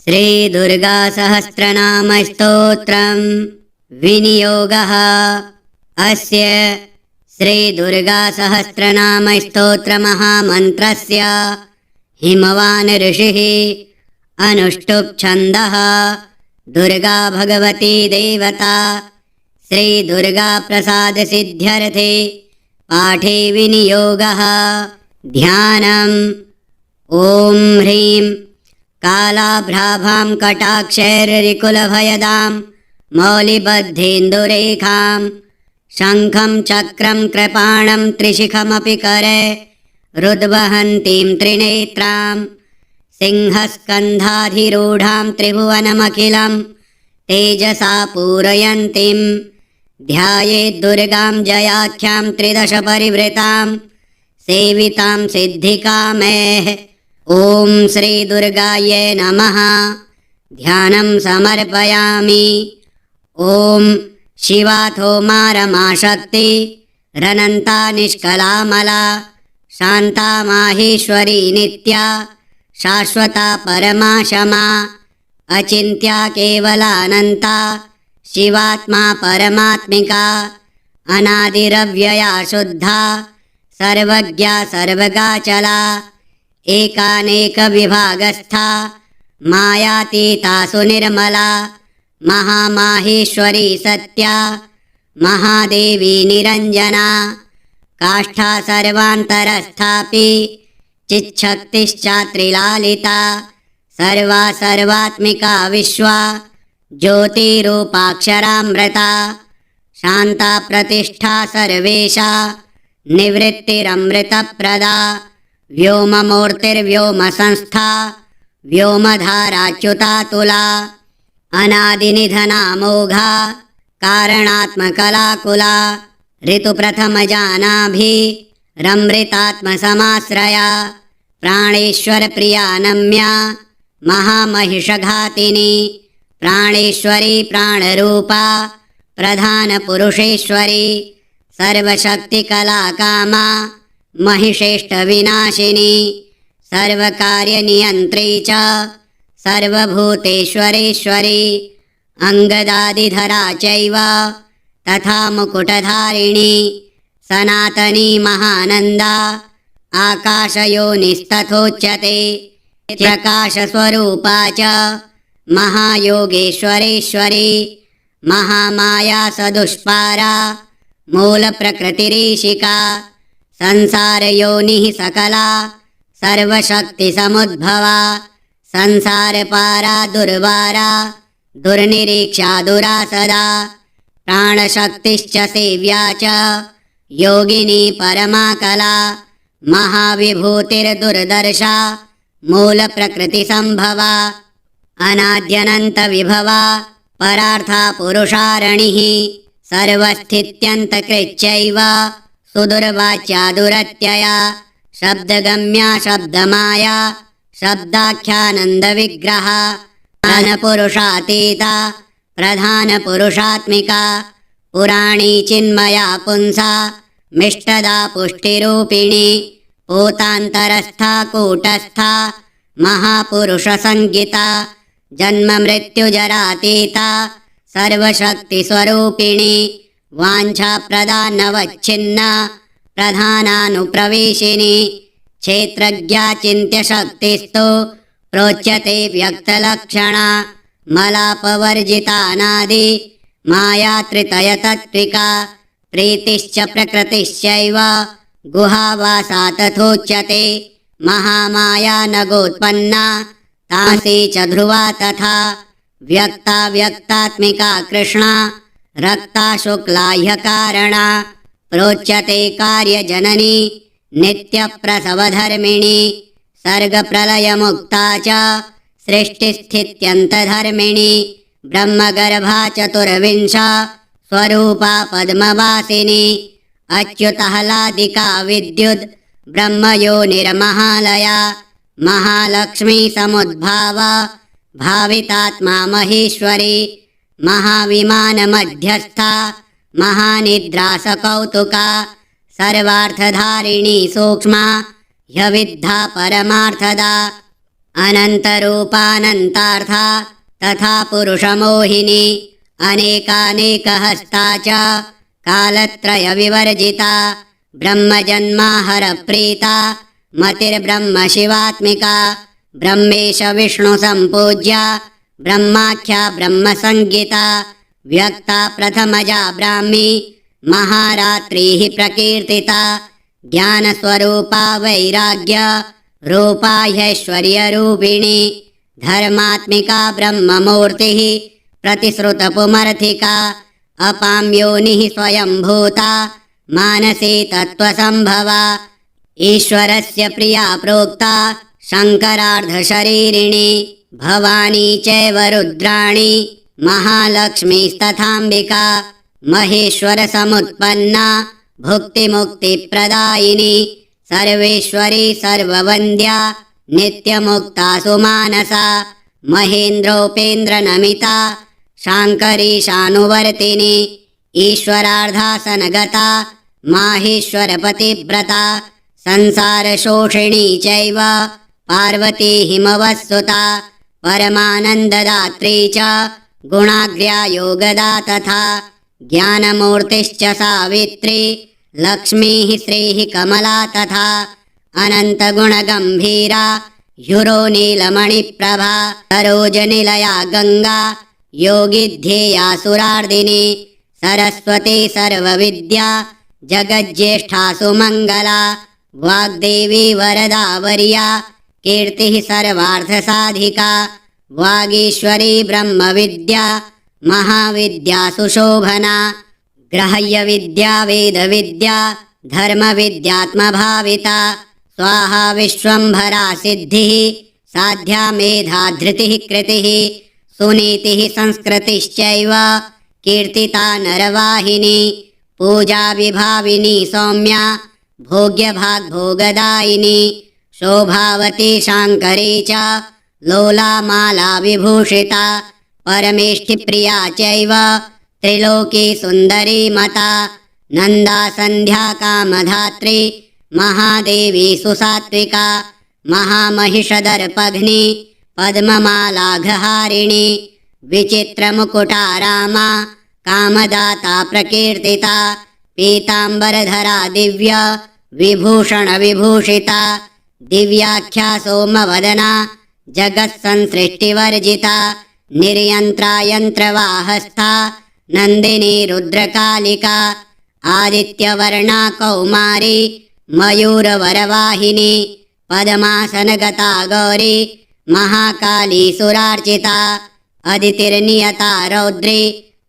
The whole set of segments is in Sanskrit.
श्रीदुर्गा सहस्रनामस्तोत्रं विनियोगः। अस्य श्रीदुर्गा सहस्रनामस्तोत्रमहामन्त्रस्य हिमवान् ऋषिः अनुष्टुप् छन्दः। दुर्गा भगवती देवता श्रीदुर्गा प्रसादसिद्ध्यर्थे पाठे विनियोगः। ध्यानम्। ॐ ह्रीं कालाभ्राभां कटाक्षैर्विकुलभयदां मौलिबद्धेन्दुरेखां शङ्खं चक्रं कृपाणं त्रिशिखमपि करे रुद्वहन्तीं त्रिनेत्रां सिंहस्कन्धाधिरूढां त्रिभुवनमखिलं तेजसा पूरयन्तीं ध्यायेद्दुर्गां जयाख्यां त्रिदशपरिवृतां सेवितां सिद्धिकामेः। ॐ श्री दुर्गायै नमः। ध्यानं समर्पयामि। ॐ शिवाथो रमा शक्ति रनन्ता निष्कलामला शान्ता माहेश्वरी नित्या शाश्वता परमा क्षमा अचिन्त्या केवलानन्ता शिवात्मा परमात्मिका अनादिरव्यया शुद्धा सर्वज्ञा सर्वगाचला एकानेकविभागस्था मायातीता सुनिर्मला महामाहेश्वरी सत्या महादेवी निरञ्जना काष्ठा सर्वान्तरस्थापि चिच्छक्तिश्चात्रिलालिता सर्वा सर्वात्मिका विश्वा ज्योतिरूपाक्षरामृता शान्ता प्रतिष्ठा सर्वेशा निवृत्तिरमृतप्रदा व्योममूर्तिर्व्योमसंस्था व्योमधाराच्युतातुला अनादिनिधनामोघा कारणात्मकलाकुला ऋतुप्रथमजानाभिरमृतात्मसमाश्रया प्राणेश्वरप्रिया नम्या महामहिषघातिनी प्राणेश्वरी प्राणरूपा प्रधानपुरुषेश्वरी सर्वशक्तिकलाकामा महिषेष्टविनाशिनी सर्वकार्यनियन्त्री च सर्वभूतेश्वरेश्वरी अङ्गदादिधरा चैव तथा मुकुटधारिणी सनातनी महानन्दा आकाशयोनिस्तथोच्यते प्रकाशस्वरूपा च महायोगेश्वरेश्वरी महामाया सदुष्पारा मूलप्रकृतिरीशिका संसारयोनिः सकला सर्वशक्तिसमुद्भवा संसारपारा दुर्वारा दुर्निरीक्षा दुरासदा प्राणशक्तिश्च सेव्या च योगिनी परमाकला महाविभूतिर्दुर्दर्शा मूलप्रकृतिसम्भवा अनाद्यनन्तविभवा परार्था पुरुषारणिः सर्वस्थित्यन्तकृच्चैव सुदुर्वाच्या दुरत्यया शब्दगम्या शब्दमाया शब्दाख्यानन्दविग्रहा प्रधानपुरुषातीता प्रधानपुरुषात्मिका पुराणी चिन्मया पुंसा मिष्टदा पुष्टिरूपिणी पूतान्तरस्था कूटस्था महापुरुषसंज्ञिता जन्ममृत्युजरातीता सर्वशक्तिस्वरूपिणी वाञ्छाप्रदानवच्छिन्ना प्रधानानुप्रवेशिनी क्षेत्रज्ञा चिन्त्यशक्तिस्तु प्रोच्यते व्यक्तलक्षणा मलापवर्जितानादि मायात्रितयतत्विका प्रीतिश्च प्रकृतिश्चैव गुहावासा तथोच्यते महामाया नगोत्पन्ना तासी च ध्रुवा तथा व्यक्ता व्यक्तात्मिका कृष्णा रक्ता शुक्ला ह्यकारणा प्रोच्यते कार्यजननी नित्यप्रसवधर्मिणी सर्गप्रलयमुक्ता च सृष्टिस्थित्यन्तधर्मिणी ब्रह्मगर्भा चतुर्विंशा स्वरूपा पद्मवासिनी अच्युतहलादिका विद्युद् ब्रह्मयोनिर्महालया महालक्ष्मी समुद्भावा भावितात्मा महेश्वरी महाविमानमध्यस्था महानिद्रासकौतुका सर्वार्थधारिणी सूक्ष्मा ह्यविद्धा परमार्थदा अनन्तरूपानन्तार्था तथा पुरुषमोहिनी अनेकानेकहस्ता च कालत्रयविवर्जिता ब्रह्मजन्माहरप्रीता मतिर्ब्रह्म शिवात्मिका ब्रह्मेश विष्णुसम्पूज्या ब्रह्माख्या ब्रह्मसंज्ञिता व्यक्ता प्रथमजा ब्राह्मी महारात्रिः प्रकीर्तिता ज्ञानस्वरूपा वैराग्य रूपा ह्यैश्वर्यरूपिणी धर्मात्मिका ब्रह्ममूर्तिः प्रतिश्रुतपुमर्थिका अपां योनिः स्वयंभूता मानसी तत्त्वसम्भवा ईश्वरस्य प्रिया प्रोक्ता शङ्करार्धशरीरिणी भवानी चैव रुद्राणी महालक्ष्मीस्तथाम्बिका महेश्वरसमुत्पन्ना भुक्तिमुक्तिप्रदायिनी सर्वेश्वरी सर्ववन्द्या नित्यमुक्ता सुमानसा महेन्द्रोपेन्द्रनमिता शाङ्करीशानुवर्तिनी ईश्वरार्धासनगता माहेश्वरपतिव्रता संसारशोषिणी चैव पार्वती हिमवत्सुता परमानन्ददात्री च गुणाग्र्या योगदा तथा ज्ञानमूर्तिश्च सावित्री लक्ष्मीः श्रीः कमला तथा अनन्तगुणगम्भीरा ह्युरो नीलमणिप्रभा सरोजनिलया गङ्गा योगिध्येया सुरार्दिनी सरस्वती सर्वविद्या जगज्येष्ठा सुमङ्गला वाग्देवी वरदा वर्या कीर्तिः सर्वार्थसाधिका वागीश्वरी ब्रह्मविद्या महाविद्या सुशोभना ग्राह्यविद्या वेदविद्या धर्मविद्यात्मभाविता स्वाहा विश्वम्भरा सिद्धिः साध्या मेधा धृतिः कृतिः सुनीतिः संस्कृतिश्चैव कीर्तिता नरवाहिनी पूजा विभाविनी सौम्या भोग्यभाग्भोगदायिनी शोभावती शाङ्करी च लोलामाला विभूषिता परमेष्ठिप्रिया चैव त्रिलोकी सुन्दरी मता नन्दा सन्ध्या कामधात्री महादेवी सुसात्विका महामहिषदर्पघ्नी पद्ममालाघहारिणी विचित्रमुकुटारामा कामदाता प्रकीर्तिता पीताम्बरधरा दिव्य विभूषणविभूषिता दिव्याख्या सोमवदना जगत्संसृष्टिवर्जिता निर्यन्त्रा यन्त्रवाहस्था नन्दिनी रुद्रकालिका आदित्यवर्णा कौमारी मयूरवरवाहिनी पद्मासनगता गौरी महाकाली सुरार्चिता अदितिर्नियता रौद्री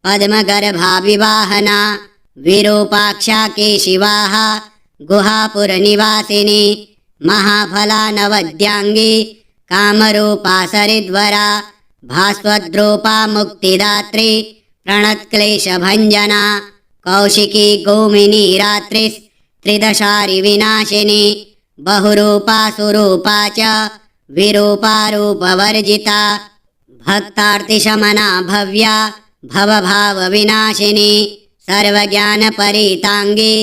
पद्मगर्भा विवाहना विरूपाक्षा केशिवाः गुहापुरनिवासिनी महाफला नवद्यांगी कामरूपा सरिद्वरा भास्वद्रूपा मुक्तिदात्री प्रणतक्लेशभञ्जना कौशिकी गोमिनी रात्रिस्त्रिदशारि विनाशिनी बहुरूपा सुरूपा च विरूपा रूपवर्जिता भक्तार्तिशमना भव्या भवभावविनाशिनी सर्वज्ञानपरीताङ्गी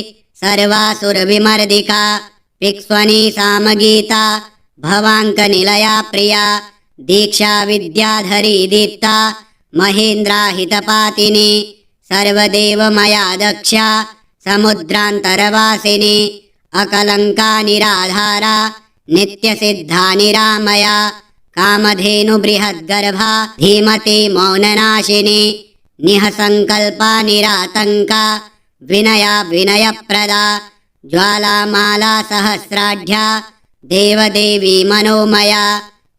सर्वासुरविमर्दिका पिक्ष्वनी सामगीता भवाङ्कनिलया प्रिया दीक्षा विद्याधरी दीप्ता महेन्द्राहितपातिनी सर्वदेवमया दक्षा समुद्रान्तरवासिनी अकलङ्का निराधारा नित्यसिद्धा निरामया कामधेनु बृहद्गर्भा धीमती मौननाशिनी निःसङ्कल्पा निरातङ्का विनया विनयप्रदा ज्वालामाला सहस्राढ्या देवदेवी मनोमया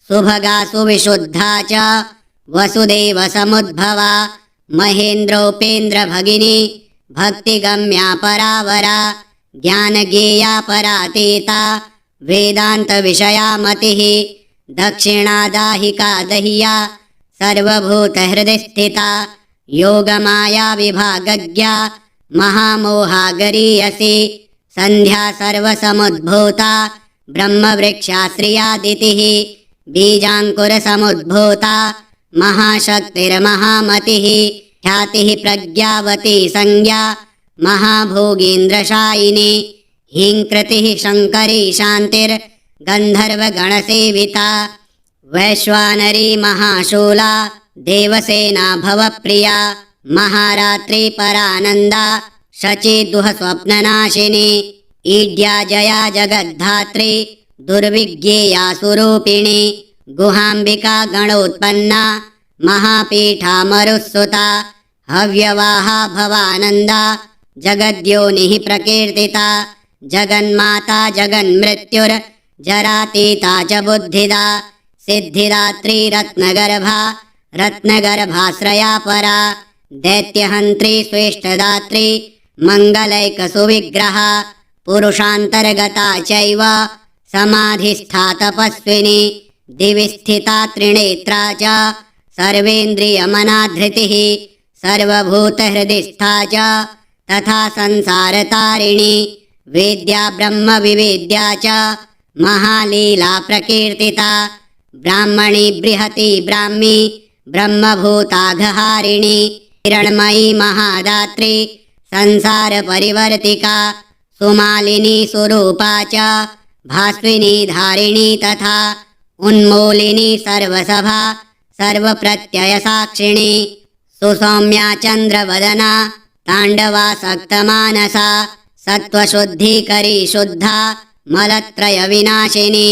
सुभगा सुविशुद्धा च वसुदेवसमुद्भवा महेन्द्रोपेन्द्रभगिनी भक्तिगम्या परावरा ज्ञानगेया परातीता वेदान्तविषया मतिः दक्षिणादाहिका दह्या सर्वभूतहृदिस्थिता योगमाया विभागज्ञा महामोहा गरीयसी सन्ध्या सर्वसमुद्भूता ब्रह्मवृक्षाश्रियादितिः बीजाङ्कुरसमुद्भूता महाशक्तिर्महामतिः ख्यातिः प्रज्ञावती संज्ञा महाभोगीन्द्रशायिनी ह्रीङ्कृतिः शङ्करी शान्तिर्गन्धर्वगणसेविता वैश्वानरी महाशूला देवसेना भवप्रिया महारात्रि परानंदा शचीदुह स्वप्ननाशिनी ईड्या जया जगद्धात्री दुर्विज्ञेया सुरूपिणी गुहांबिका गणोत्पन्ना महापीठा मरुत्सुता हव्यवाहा भवानंदा जगद्योनिः प्रकीर्तिता जगन्माता जगन्मृत्युर्जरातीता च बुद्धिदा सिद्धिदात्री रत्नगर्भा रत्नगर्भाश्रया परा दैत्यहन्त्री स्वेष्टदात्री मङ्गलैकसुविग्रहा पुरुषान्तर्गता चैव समाधिस्था तपस्विनी दिवि स्थिता त्रिनेत्रा च सर्वेन्द्रियमनाधृतिः सर्वभूतहृदिस्था च तथा संसारतारिणी वेद्या ब्रह्मविवेद्या च महालीला प्रकीर्तिता ब्राह्मणी बृहती ब्राह्मी ब्रह्मभूताघहारिणी हिरण्मयी महादात्री संसारपरिवर्तिका सुमालिनी सुरूपा च भास्विनी धारिणी तथा उन्मूलिनी सर्वसभा सर्वप्रत्ययसाक्षिणी सुसौम्या चन्द्रवदना ताण्डवासक्तमानसा सत्त्वशुद्धीकरी शुद्धा मलत्रयविनाशिनी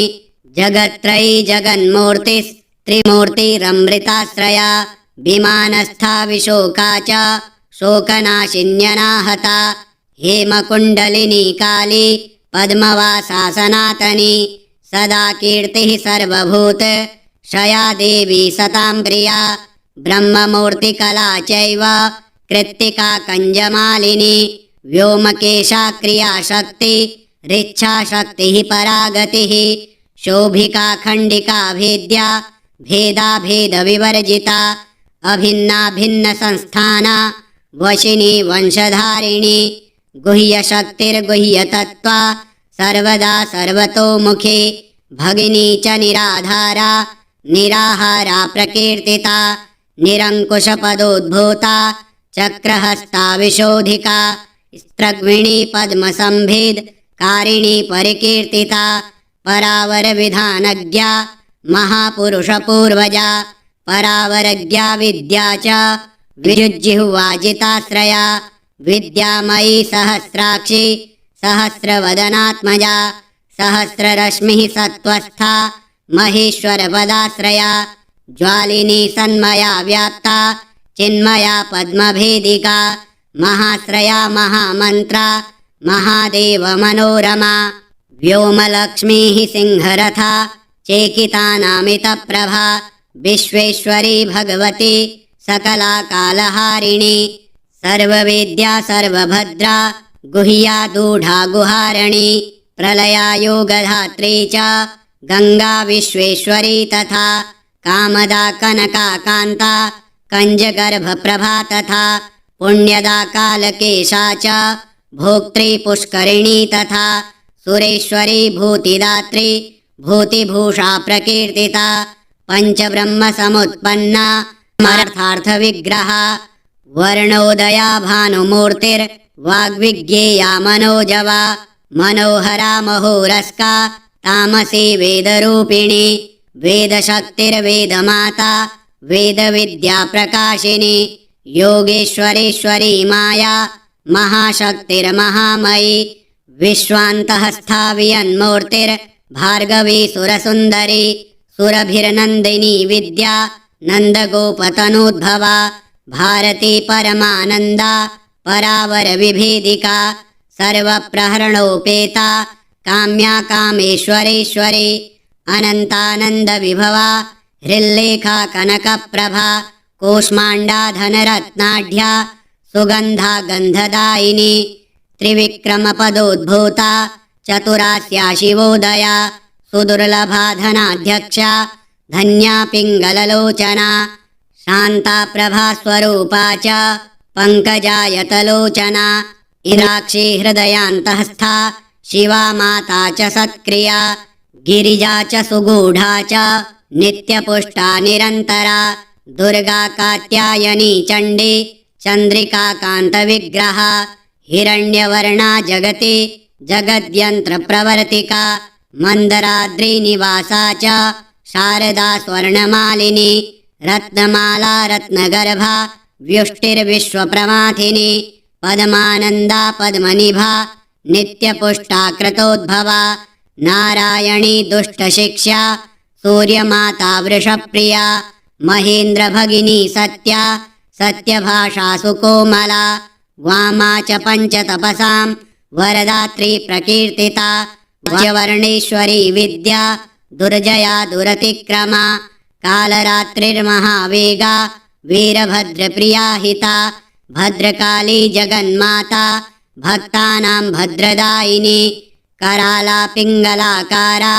जगत्त्रयी जगन्मूर्तिस्त्रिमूर्तिरमृताश्रया विमानस्था विशोका च शोकनाशिन्यनाहता हेमकुण्डलिनी काली पद्मवासा सनातनी सदा कीर्तिः सर्वभूत क्षया देवी सतां प्रिया ब्रह्ममूर्तिकला चैव कृत्तिका कञ्जमालिनी व्योमकेशा क्रियाशक्ति ऋच्छाशक्तिः परागतिः शोभिका खण्डिका भेद्या भेदाभेदविवर्जिता अभिन्ना भिन्नसंस्थाना वशिनी वंशधारिणी गुह्यशक्तिर्गुह्यतत्त्वा सर्वदा सर्वतोमुखी भगिनी च निराधारा निराहारा प्रकीर्तिता निरङ्कुशपदोद्भूता चक्रहस्ता विशोधिका स्त्रग्विणी पद्मसंभिद कारिणी परिकीर्तिता परावरविधानज्ञा महापुरुषपूर्वजा परावरज्ञा विद्या च विजुज्जिह्वाजिताश्रया विद्यामयी सहस्राक्षी सहस्रवदनात्मजा सहस्ररश्मिः सत्त्वस्था महेश्वरपदाश्रया ज्वालिनी सन्मया व्याप्ता चिन्मया पद्मभेदिका महाश्रया महामन्त्रा महादेवमनोरमा व्योमलक्ष्मीः सिंहरथा चेकितानामितप्रभा विश्वेश्वरी भगवती सकलाकालहारिणी सर्ववेद्या सर्वभद्रा गुह्या दूढा गुहारणी प्रलया योगधात्री च गंगा विश्वेश्वरी तथा कामदा कनका कान्ता कंजगर्भप्रभा तथा पुण्यदा कालकेशा च भोक्त्री पुष्करिणी तथा सुरेश्वरी भूतिदात्री भूतिभूषा प्रकीर्तिता पंचब्रह्मसमुत्पन्ना समर्थार्थविग्रहा वर्णोदया भानुमूर्तिर्वाग्विज्ञेया मनोजवा मनोहरा महोरस्का तामसी वेदरूपिणी वेदशक्तिर्वेदमाता वेदविद्या प्रकाशिनी योगेश्वरेश्वरी माया महाशक्तिर्महामयी विश्वान्तःस्था वियन्मूर्तिर्भार्गवी सुरसुन्दरी सुरभिर्नन्दिनी विद्या नन्दगोपतनूद्भवा भारती परमानन्दा परावरविभेदिका सर्वप्रहरणोपेता काम्या कामेश्वरेश्वरी अनन्तानन्दविभवा हृल्लेखा कनकप्रभा कूष्माण्डा धनरत्नाढ्या सुगन्धा गन्धदायिनी त्रिविक्रमपदोद्भूता चतुरास्या शिवोदया सुदुर्लभा धनाध्यक्षा धन्या पिङ्गललोचना शान्ता प्रभास्वरूपा च पङ्कजायतलोचना इराक्षी हृदयान्तःस्था शिवा माता च सत्क्रिया गिरिजा च सुगूढा च नित्यपुष्टा निरन्तरा दुर्गा कात्यायनी चण्डी चन्द्रिका कान्तविग्रहा हिरण्यवर्णा जगति जगद्यन्त्रप्रवर्तिका मन्दराद्रिनिवासा च शारदा स्वर्णमालिनी रत्नमाला रत्नगर्भा व्युष्टिर्विश्वप्रमाथिनी पद्मानन्दा पद्मनिभा नित्यपुष्टा क्रतोद्भवा नारायणी दुष्टशिक्षा सूर्यमाता वृषप्रिया महेन्द्रभगिनी सत्या सत्यभाषा सुकोमला वामा च पञ्चतपसां वरदात्री प्रकीर्तिता वर्णेश्वरी विद्या दुर्जया दुरतिक्रमा कालरात्रिर्महावेगा वीरभद्रप्रिया हिता भद्रकाली जगन्माता भक्तानां भद्रदायिनी कराला पिङ्गलाकारा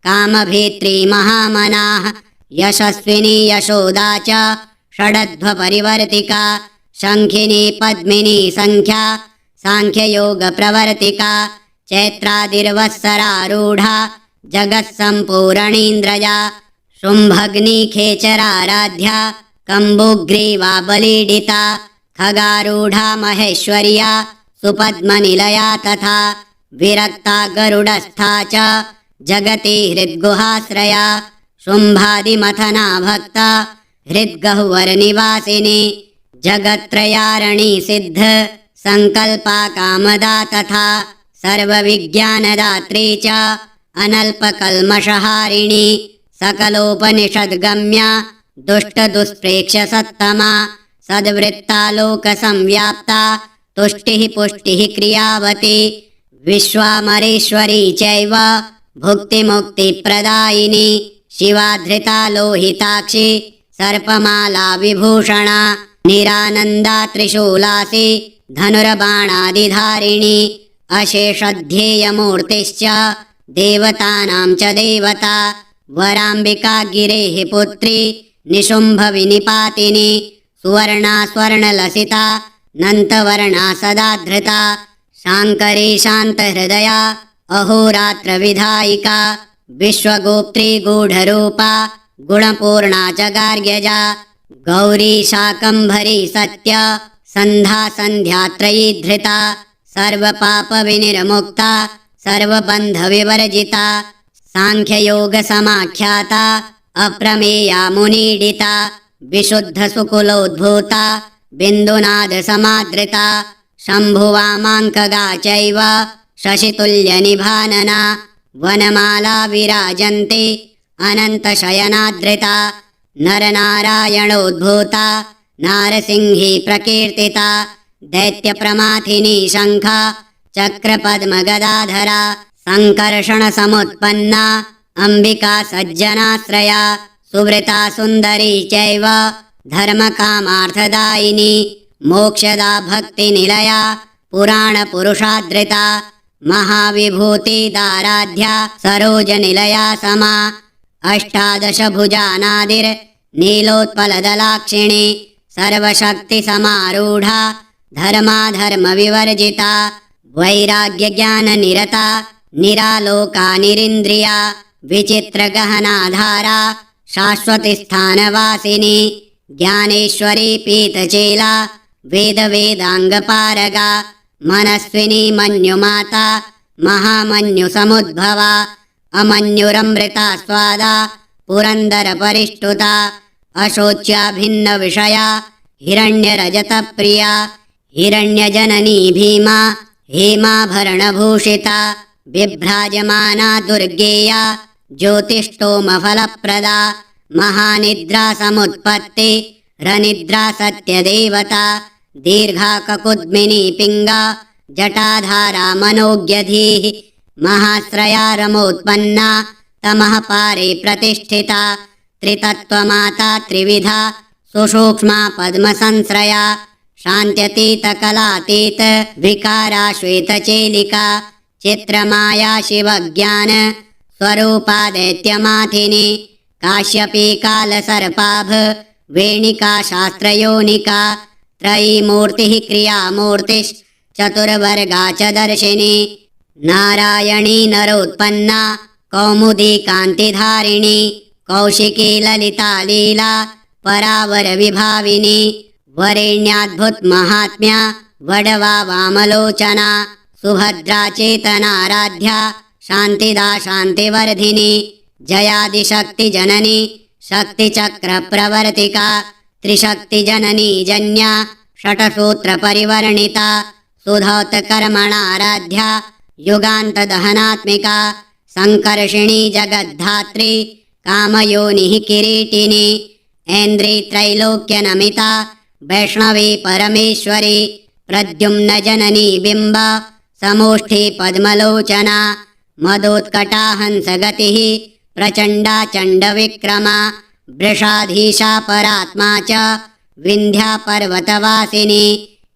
कामभेत्री महामनाः यशस्विनी यशोदा च षडध्वपरिवर्तिका शङ्खिनी पद्मिनी सङ्ख्या साङ्ख्ययोगप्रवर्तिका चैत्रादिर्वत्सरारूढा जगत्सम्पूरणीन्द्रया शुम्भग्नी खेचराराध्या कम्बुग्रीवा बलीडिता खगारूढा महेश्वर्या सुपद्मनिलया तथा विरक्ता गरुडस्था च जगति हृद्गुहाश्रया शुम्भादिमथना भक्ता हृद्गह्वरनिवासिनी जगत्त्रयारणी सिद्ध संकल्पा कामदा तथा सर्वविज्ञानदात्री च अनल्पकल्मषहारिणी सकलोपनिषद्गम्या दुष्टदुष्प्रेक्ष्य सत्तमा सद्वृत्ता लोकसंव्याप्ता तुष्टिः पुष्टिः क्रियावती विश्वामरेश्वरी चैव भुक्तिमुक्तिप्रदायिनी शिवाधृता लोहिताक्षी सर्पमाला विभूषणा निरानन्दा त्रिशूलासी धनुर्बाणादिधारिणी अशेषध्येयमूर्तिश्च देवतानां च देवता वराम्बिका गिरेः पुत्री निशुम्भविनिपातिनी सुवर्णा स्वर्णलसिता नन्तवर्णा सदा धृता शाङ्करी शान्तहृदया अहोरात्रविधायिका विश्वगोप्त्री गूढरूपा गुणपूर्णा च गार्ग्यजा गौरी शाकम्भरी सत्य सन्धा सन्ध्यात्रयी धृता सर्वपापविनिर्मुक्ता सर्वबन्धविवर्जिता साङ्ख्ययोगसमाख्याता अप्रमेया मुनीडिता विशुद्धसुकुलोद्भूता बिन्दुनादसमादृता शम्भुवामाङ्कगा चैव शशितुल्यनिभानना वनमाला विराजन्ते अनन्तशयनादृता नरनारायणोद्भूता नारसिंही प्रकीर्तिता दैत्यप्रमाथिनी शङ्खा चक्रपद्मगदाधरा सङ्कर्षणसमुत्पन्ना अम्बिका सज्जनाश्रया सुवृता सुन्दरी चैव धर्मकामार्थदायिनी मोक्षदा भक्तिनिलया पुराणपुरुषादृता महाविभूतिदाराध्या सरोजनिलया समा अष्टादशभुजानादिर्नीलोत्पलदलाक्षिणी सर्वशक्तिसमारूढा धर्माधर्मविवर्जिता वैराग्यज्ञाननिरता निरालोका निरिन्द्रिया विचित्रगहनाधारा शाश्वतिस्थानवासिनी ज्ञानेश्वरी पीतचेला वेदवेदाङ्गपारगा मनस्विनी मन्युमाता महामन्युसमुद्भवा अमन्युरमृता स्वादा पुरन्दरपरिष्टुता अशोच्या भिन्नविषया हिरण्यरजतप्रिया हिरण्यजननी भीमा हेमाभरणभूषिता बिभ्राजमाना दुर्गेया ज्योतिष्टोमफलप्रदा महानिद्रा समुत्पत्ति रनिद्रा सत्यदेवता दीर्घा ककुद्मिनी पिङ्गा जटाधारा मनोज्ञधीः महाश्रया रमोत्पन्ना तमः पारे प्रतिष्ठिता त्रितत्त्वमाता त्रिविधा सुसूक्ष्मा पद्मसंश्रया शान्त्यतीतकलातीत विकारा श्वेतचेलिका चित्रमाया शिवज्ञान स्वरूपा दैत्यमाथिनी काश्यपी कालसर्पाभ वेणिका शास्त्रयोनिका त्रयीमूर्तिः क्रियामूर्तिश्चतुर्वर्गा च दर्शिनी नारायणी नरोत्पन्ना कौमुदी कान्तिधारिणी कौशिकी ललिता लीला परावरविभाविनी वरेण्याद्भुतमाहात्म्या वडवा वामलोचना सुभद्रा चेतनाराध्या शान्तिदा शान्तिवर्धिनी जयादिशक्तिजननी शक्तिचक्रप्रवर्तिका त्रिशक्तिजननी जन्या षट्सूत्रपरिवर्णिता सुधौतकर्मणाराध्या युगान्तदहनात्मिका संकर्षिणी जगद्धात्री कामयोनिः किरीटिनी ऐन्द्रीत्रैलोक्यनमिता वैष्णवी परमेश्वरी प्रद्युम्न जननी बिम्ब समोष्ठी पद्मलोचना मदोत्कटा हंसगतिः प्रचण्डा चण्डविक्रमा वृषाधीशा परात्मा च विन्ध्या पर्वतवासिनी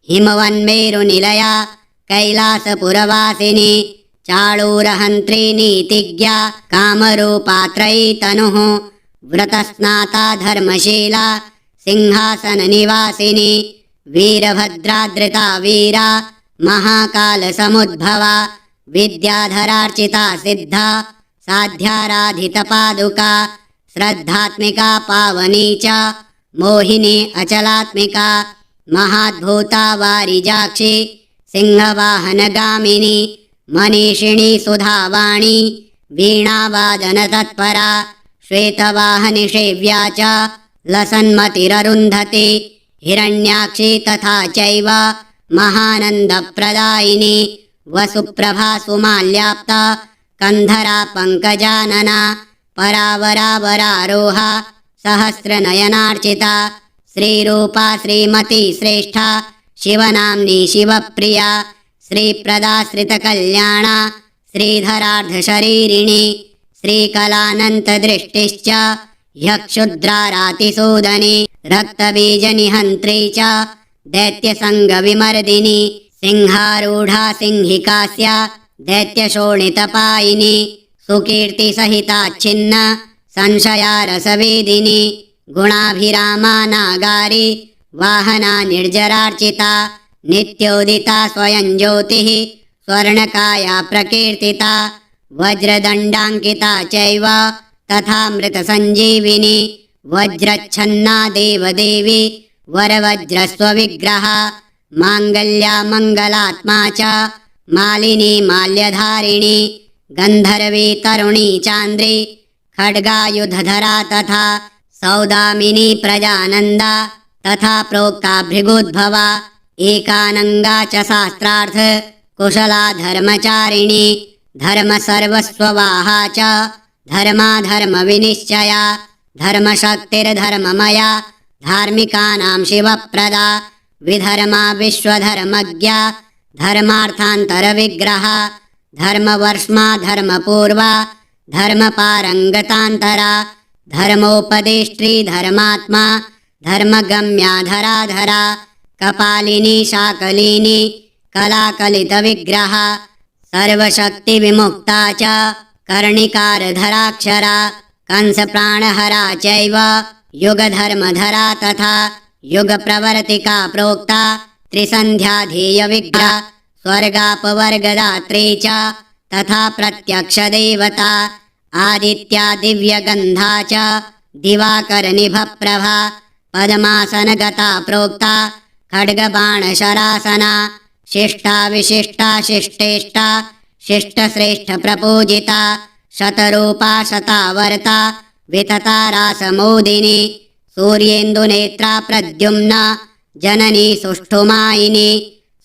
हिमवन्मेरुनिलया कैलासपुरवासिनी चाळूरहन्त्री नीतिज्ञा कामरूपात्रयी तनुः व्रतस्नाता धर्मशीला सिंहासननिवासिनी वीरभद्रादृता वीरा महाकालसमुद्भवा विद्याधरार्चिता सिद्धा साध्याराधितपादुका श्रद्धात्मिका पावनी च मोहिनी अचलात्मिका महाद्भूता वारिजाक्षी सिंहवाहनगामिनी मनीषिणी सुधावाणी वीणावादनतत्परा श्वेतवाहनिषेव्या च लसन्मतिररुन्धती हिरण्याक्षी तथा चैव महानन्दप्रदायिनी वसुप्रभा सुमाल्याप्ता कन्धरा पङ्कजानना परावरावरारोहा सहस्रनयनार्चिता श्रीरूपा श्रीमती श्रेष्ठा शिवनाम्नी शिवप्रिया श्रीप्रदाश्रितकल्याणा श्रीधरार्धशरीरिणी श्रीकलानन्तदृष्टिश्च ह्यक्षुद्रारातिसूदनी रक्तबीजनिहन्त्री च दैत्यसङ्गविमर्दिनी सिंहारूढा सिंहिकास्या दैत्यशोणितपायिनी सुकीर्तिसहिताच्छिन्न संशयारसवेदिनी गुणाभिरामा नागारी वाहना निर्जरार्चिता नित्योदिता स्वयं ज्योतिः स्वर्णकाया प्रकीर्तिता वज्रदण्डाङ्किता चैव तथा मृतसञ्जीविनी वज्रच्छन्ना देवदेवी वरवज्रस्वविग्रहा माङ्गल्या मङ्गलात्मा च मालिनी माल्यधारिणी गन्धर्वी तरुणी चान्द्री खड्गायुधधरा तथा सौदामिनी प्रजानन्दा तथा प्रोक्ता भृगुद्भवा एकानङ्गा च शास्त्रार्थ कुशला धर्मचारिणी धर्मसर्वस्ववाहा च धर्माधर्मविनिश्चया धर्मशक्तिर्धर्ममया धार्मिकानां शिवप्रदा विधर्मा विश्वधर्मज्ञा धर्मार्थान्तरविग्रहा धर्मवर्ष्मा धर्मपूर्वा धर्मपारङ्गतान्तरा धर्मोपदेष्ट्री धर्मात्मा धर्मगम्या धराधरा कपालिनी शाकलिनी कलाकलितविग्रहा सर्वशक्तिविमुक्ता च कर्णिकारधराक्षरा कंसप्राणहरा चैव युगधर्मधरा तथा युगप्रवर्तिका प्रोक्ता त्रिसन्ध्याधेयविग्रहा स्वर्गापवर्गदात्री च तथा प्रत्यक्षदेवता आदित्या दिव्यगन्धा च दिवाकरनिभप्रभा पद्मासनगता प्रोक्ता खड्गबाणशरासना शिष्टा विशिष्टा शिष्टेष्टा शिष्टश्रेष्ठप्रपूजिता शतरूपा शतावर्ता वितता रासमोदिनी सूर्येन्दुनेत्रा प्रद्युम्ना जननी सुष्ठुमायिनी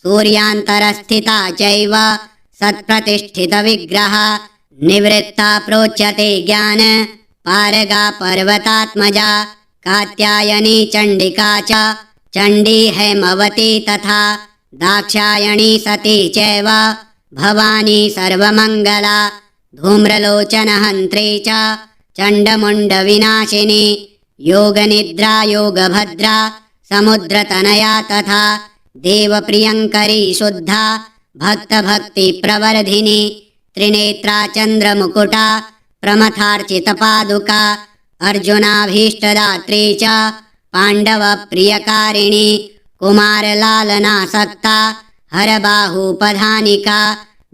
सूर्यान्तरस्थिता चैव सत्प्रतिष्ठितविग्रहा निवृत्ता प्रोच्यते ज्ञान पारगा पर्वतात्मजा कात्यायनी चण्डिका च चण्डी हैमवती तथा दाक्षायणी सती चैव भवानी सर्वमङ्गला धूम्रलोचनहन्त्री च चण्डमुण्डविनाशिनी योगनिद्रा योगभद्रा समुद्रतनया तथा देवप्रियङ्करी शुद्धा भक्तभक्तिप्रवर्धिनी त्रिनेत्रा चन्द्रमुकुटा प्रमथार्चितपादुका अर्जुनाभीष्टदात्री च पाण्डवप्रियकारिणी कुमारलालनासक्ता हरबाहूपधानिका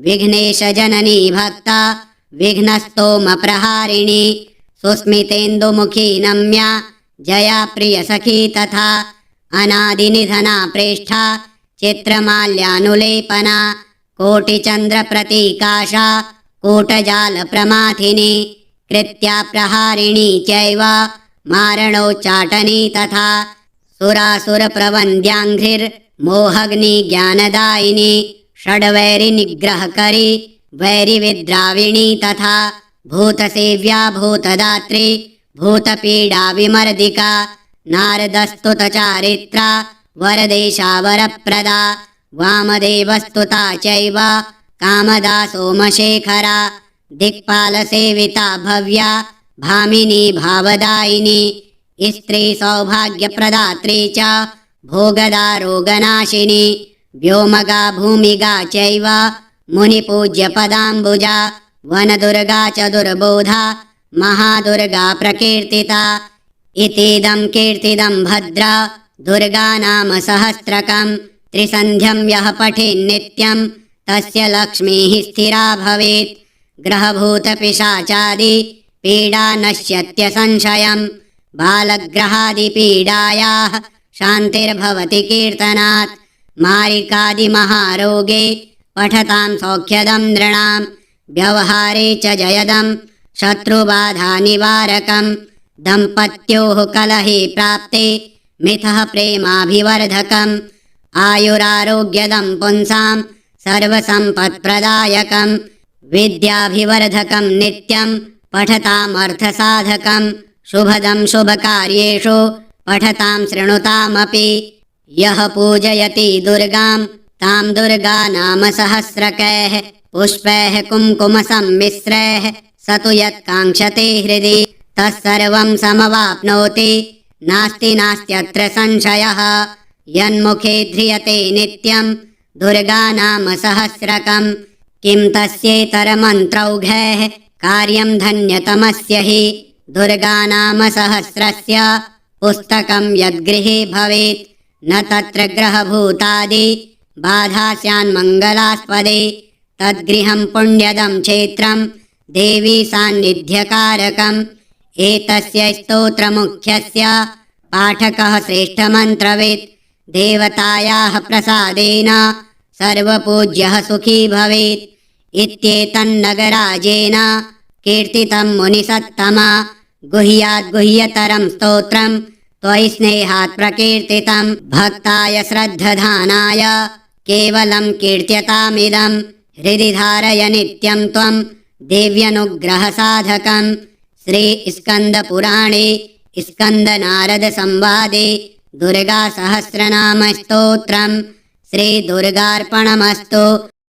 विघ्नेशजननी भक्ता विघ्नस्तोमप्रहारिणी सुस्मितेन्दुमुखी नम्या जया प्रियसखी तथा अनादिनिधना प्रेष्ठा चित्रमाल्यानुलेपना कोटिचन्द्रप्रतीकाशा कूटजालप्रमाथिनी कृत्या प्रहारिणी चैव मारणोच्चाटनी तथा सुरासुरप्रवन्द्याङ्घ्रिर्मोहग्नि ज्ञानदायिनी षड्वैरिनिग्रहकरी वैरिविद्राविणी तथा भूतसेव्या भूतदात्री भूतपीडा विमर्दिका नारदस्तुतचारित्रा वरदेशा वरप्रदा वामदेवस्तुता चैव कामदा सोमशेखरा दिक्पालसेविता भव्या भामिनी भावदायिनी स्त्री सौभाग्यप्रदात्री च भोगदा रोगनाशिनी व्योमगा भूमिगा चैव मुनिपूज्यपदाम्बुजा वनदुर्गा च दुर्बोधा महादुर्गा प्रकीर्तिता इतीदं कीर्तिदं भद्रा दुर्गा नाम सहस्रकं त्रिसन्ध्यं यः पठेन्नित्यं तस्य लक्ष्मीः स्थिरा भवेत् ग्रहभूतपिशाचादि पीडा नश्यत्य संशयं बालग्रहादिपीडायाः शान्तिर्भवति कीर्तनात् मारिकादिमहारोगे पठतां सौख्यदं नृणां व्यवहारे च जयदं शत्रुबाधानिवारकं दम्पत्योः कलहे प्राप्ते मिथः प्रेमाभिवर्धकम् आयुरारोग्यदं पुंसां सर्वसम्पत्प्रदायकं विद्याभिवर्धकं नित्यं पठतामर्थसाधकं शुभदं शुभकार्येषु पठतां शृणुतामपि यः पूजयति दुर्गां तां दुर्गा नाम सहस्रकैः पुष्पैः कुङ्कुमसम्मिश्रैः स तु यत्काङ्क्षते हृदि तत्सर्वं समवाप्नोति नास्ति नास्त्यत्र संशयः यन्मुखे ध्रियते नित्यं दुर्गा नाम सहस्रकं किं तस्येतरमन्त्रौघैः कार्यं धन्यतमस्य हि दुर्गा नाम सहस्रस्य पुस्तकं यद्गृहे भवेत् न तत्र ग्रहभूतादि बाधा स्यान्मङ्गलास्पदे तद्गृहं पुण्यदं क्षेत्रं देवी सान्निध्यकारकम् एतस्य स्तोत्रमुख्यस्य पाठकः श्रेष्ठमन्त्रवित् देवतायाः प्रसादेन सर्वपूज्यः सुखी भवेत् इत्येतन्नगराजेन कीर्तितं मुनिसत्तमा गुह्याद्गुह्यतरं स्तोत्रं त्वयि स्नेहात् प्रकीर्तितं भक्ताय श्रद्धधानाय केवलं कीर्त्यतामिदं हृदि धारय नित्यं त्वं देव्यनुग्रहसाधकं श्री स्कन्दपुराणे स्कन्दनारदसंवादे दुर्गासहस्रनामस्तोत्रं श्रीदुर्गार्पणमस्तु।